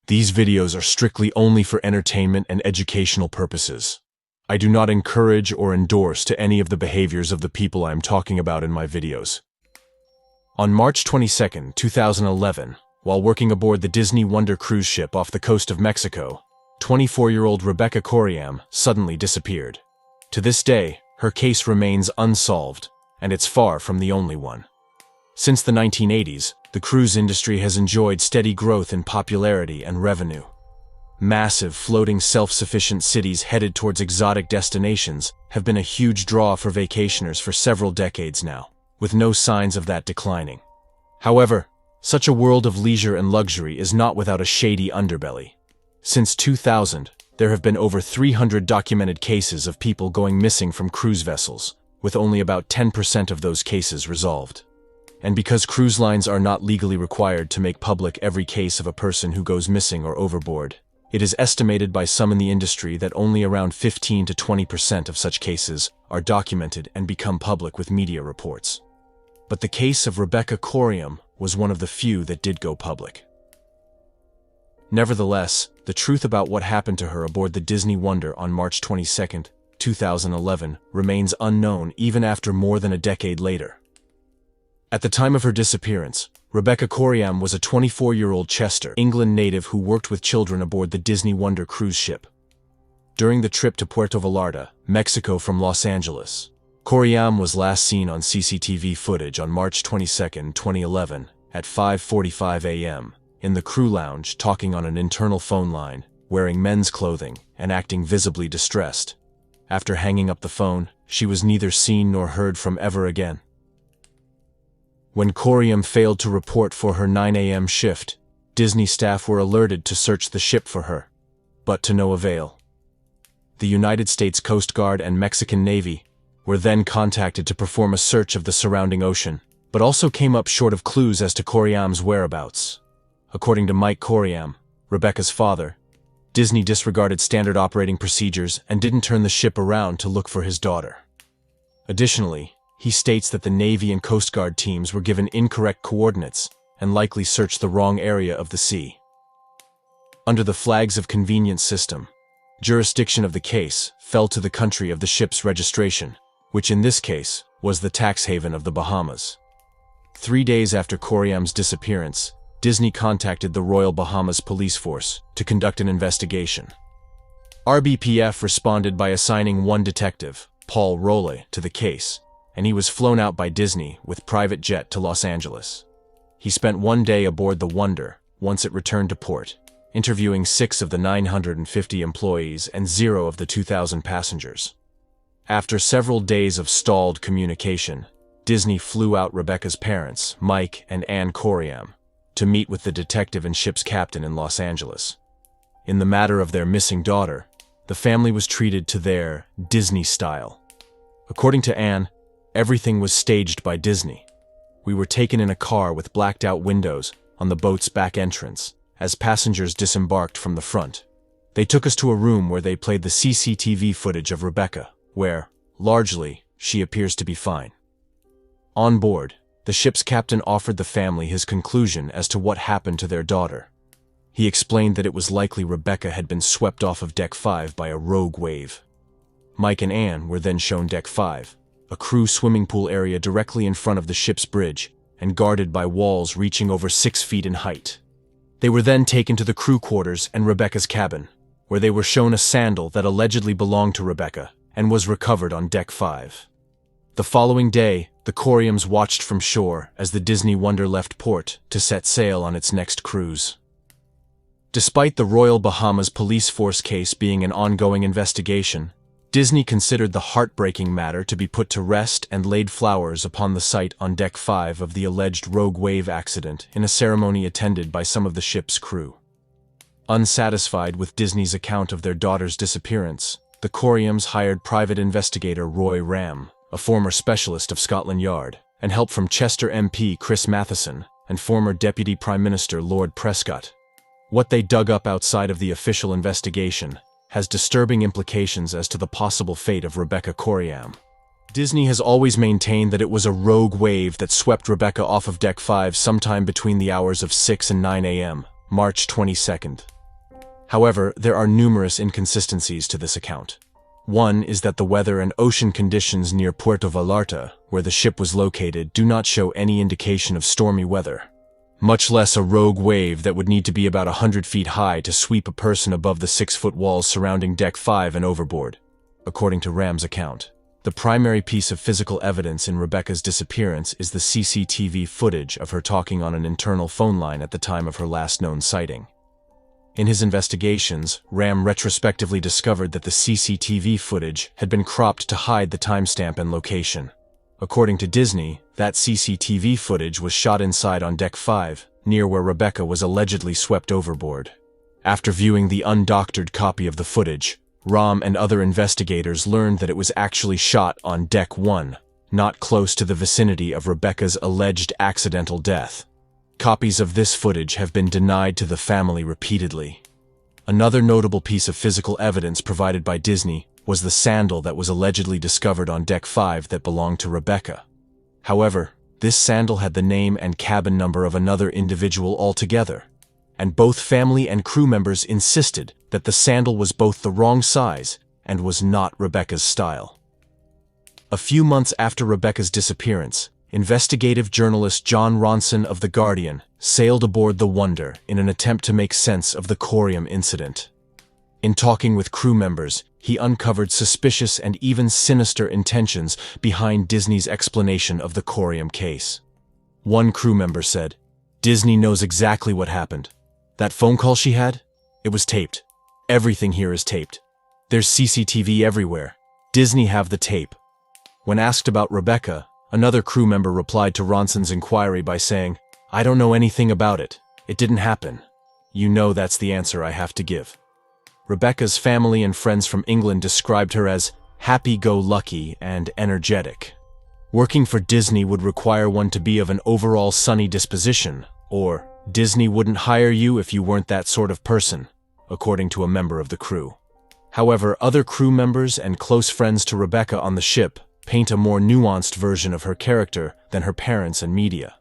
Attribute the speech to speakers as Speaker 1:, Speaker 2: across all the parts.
Speaker 1: These videos are strictly only for entertainment and educational purposes. I do not encourage or endorse to any of the behaviors of the people I am talking about in my videos. On March 22, 2011, while working aboard the Disney Wonder cruise ship off the coast of Mexico, 24-year-old Rebecca Coriam suddenly disappeared. To this day, her case remains unsolved, and it's far from the only one. Since the 1980s, the cruise industry has enjoyed steady growth in popularity and revenue. Massive, floating, self-sufficient cities headed towards exotic destinations have been a huge draw for vacationers for several decades now, with no signs of that declining. However, such a world of leisure and luxury is not without a shady underbelly. Since 2000, there have been over 300 documented cases of people going missing from cruise vessels, with only about 10% of those cases resolved. And because cruise lines are not legally required to make public every case of a person who goes missing or overboard, it is estimated by some in the industry that only around 15 to 20% of such cases are documented and become public with media reports. But the case of Rebecca Coriam was one of the few that did go public. Nevertheless, the truth about what happened to her aboard the Disney Wonder on March 22, 2011 remains unknown even after more than a decade later. At the time of her disappearance, Rebecca Coriam was a 24-year-old Chester, England native who worked with children aboard the Disney Wonder cruise ship. During the trip to Puerto Vallarta, Mexico from Los Angeles, Coriam was last seen on CCTV footage on March 22, 2011, at 5:45 a.m., in the crew lounge talking on an internal phone line, wearing men's clothing, and acting visibly distressed. After hanging up the phone, she was neither seen nor heard from ever again. When Coriam failed to report for her 9 a.m. shift, Disney staff were alerted to search the ship for her, but to no avail. The United States Coast Guard and Mexican Navy were then contacted to perform a search of the surrounding ocean, but also came up short of clues as to Coriam's whereabouts. According to Mike Coriam, Rebecca's father, Disney disregarded standard operating procedures and didn't turn the ship around to look for his daughter. Additionally, he states that the Navy and Coast Guard teams were given incorrect coordinates and likely searched the wrong area of the sea. Under the flags of convenience system, jurisdiction of the case fell to the country of the ship's registration, which in this case was the tax haven of the Bahamas. 3 days after Coriam's disappearance, Disney contacted the Royal Bahamas Police Force to conduct an investigation. RBPF responded by assigning one detective, Paul Rowley, to the case, and he was flown out by Disney with private jet to Los Angeles. He spent 1 day aboard the Wonder once it returned to port, interviewing 6 of the 950 employees and 0 of the 2,000 passengers. After several days of stalled communication, Disney flew out Rebecca's parents, Mike and Ann Coriam, to meet with the detective and ship's captain in Los Angeles. In the matter of their missing daughter, the family was treated to their Disney style. According to Ann, everything was staged by Disney. We were taken in a car with blacked-out windows on the boat's back entrance as passengers disembarked from the front. They took us to a room where they played the CCTV footage of Rebecca, where, largely, she appears to be fine. On board, the ship's captain offered the family his conclusion as to what happened to their daughter. He explained that it was likely Rebecca had been swept off of Deck 5 by a rogue wave. Mike and Ann were then shown Deck 5, a crew swimming pool area directly in front of the ship's bridge and guarded by walls reaching over 6 feet in height. They were then taken to the crew quarters and Rebecca's cabin, where they were shown a sandal that allegedly belonged to Rebecca and was recovered on Deck 5. The following day, the Coriams watched from shore as the Disney Wonder left port to set sail on its next cruise. Despite the Royal Bahamas Police Force case being an ongoing investigation, Disney considered the heartbreaking matter to be put to rest and laid flowers upon the site on Deck 5 of the alleged rogue wave accident in a ceremony attended by some of the ship's crew. Unsatisfied with Disney's account of their daughter's disappearance, the Coriams hired private investigator Roy Ram, a former specialist of Scotland Yard, and help from Chester MP Chris Matheson and former Deputy Prime Minister Lord Prescott. What they dug up outside of the official investigation has disturbing implications as to the possible fate of Rebecca Coriam. Disney has always maintained that it was a rogue wave that swept Rebecca off of Deck 5 sometime between the hours of 6 and 9 a.m., March 22, However, there are numerous inconsistencies to this account. One is that the weather and ocean conditions near Puerto Vallarta, where the ship was located, do not show any indication of stormy weather, much less a rogue wave that would need to be about 100 feet high to sweep a person above the 6-foot walls surrounding Deck 5 and overboard, according to Ram's account. The primary piece of physical evidence in Rebecca's disappearance is the CCTV footage of her talking on an internal phone line at the time of her last known sighting. In his investigations, Ram retrospectively discovered that the CCTV footage had been cropped to hide the timestamp and location. According to Disney, that CCTV footage was shot inside on Deck 5, near where Rebecca was allegedly swept overboard. After viewing the undoctored copy of the footage, Ram and other investigators learned that it was actually shot on Deck 1, not close to the vicinity of Rebecca's alleged accidental death. Copies of this footage have been denied to the family repeatedly. Another notable piece of physical evidence provided by Disney was the sandal that was allegedly discovered on Deck 5 that belonged to Rebecca. However, this sandal had the name and cabin number of another individual altogether, and both family and crew members insisted that the sandal was both the wrong size and was not Rebecca's style. A few months after Rebecca's disappearance, investigative journalist John Ronson of The Guardian sailed aboard the Wonder in an attempt to make sense of the Coriam incident. In talking with crew members, he uncovered suspicious and even sinister intentions behind Disney's explanation of the Coriam case. One crew member said, "Disney knows exactly what happened. That phone call she had? It was taped. Everything here is taped. There's CCTV everywhere. Disney have the tape." When asked about Rebecca, another crew member replied to Ronson's inquiry by saying, "I don't know anything about it. It didn't happen." You know that's the answer I have to give. Rebecca's family and friends from England described her as happy-go-lucky and energetic. Working for Disney would require one to be of an overall sunny disposition, or Disney wouldn't hire you if you weren't that sort of person, according to a member of the crew. However, other crew members and close friends to Rebecca on the ship paint a more nuanced version of her character than her parents and media.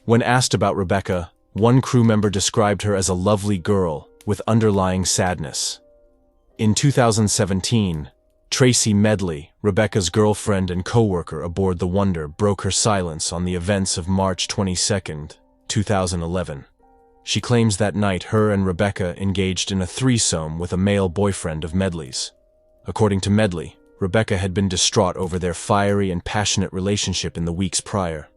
Speaker 1: When asked about Rebecca, one crew member described her as a lovely girl with underlying sadness. In 2017, Tracy Medley, Rebecca's girlfriend and co-worker aboard the Wonder, broke her silence on the events of March 22, 2011. She claims that night her and Rebecca engaged in a threesome with a male boyfriend of Medley's. According to Medley, Rebecca had been distraught over their fiery and passionate relationship in the weeks prior.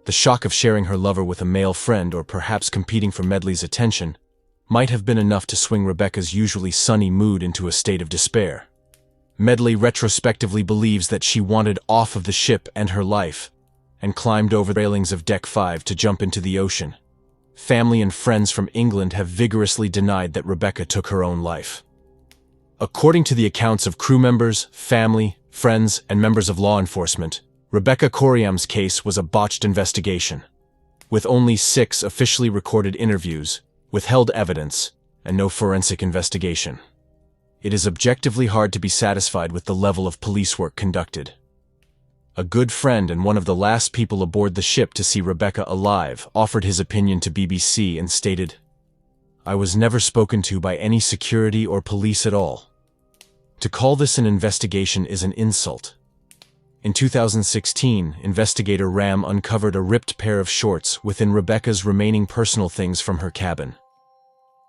Speaker 1: The shock of sharing her lover with a male friend, or perhaps competing for Medley's attention, might have been enough to swing Rebecca's usually sunny mood into a state of despair. Medley retrospectively believes that she wanted off of the ship and her life, and climbed over the railings of Deck 5 to jump into the ocean. Family and friends from England have vigorously denied that Rebecca took her own life. According to the accounts of crew members, family, friends, and members of law enforcement, Rebecca Coriam's case was a botched investigation. With only 6 officially recorded interviews, withheld evidence, and no forensic investigation, it is objectively hard to be satisfied with the level of police work conducted. A good friend and one of the last people aboard the ship to see Rebecca alive offered his opinion to BBC and stated, "I was never spoken to by any security or police at all. To call this an investigation is an insult." In 2016, investigator Ram uncovered a ripped pair of shorts within Rebecca's remaining personal things from her cabin.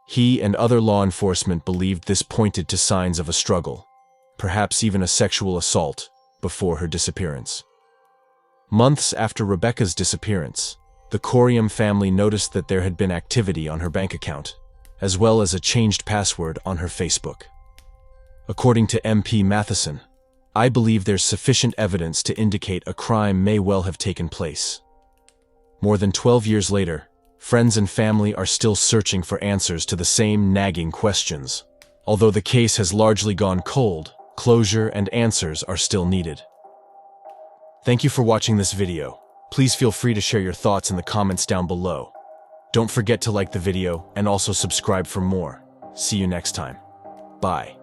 Speaker 1: He and other law enforcement believed this pointed to signs of a struggle, perhaps even a sexual assault, before her disappearance. Months after Rebecca's disappearance, the Coriam family noticed that there had been activity on her bank account, as well as a changed password on her Facebook. According to MP Matheson, "I believe there's sufficient evidence to indicate a crime may well have taken place." More than 12 years later, friends and family are still searching for answers to the same nagging questions. Although the case has largely gone cold, closure and answers are still needed. Thank you for watching this video. Please feel free to share your thoughts in the comments down below. Don't forget to like the video and also subscribe for more. See you next time. Bye.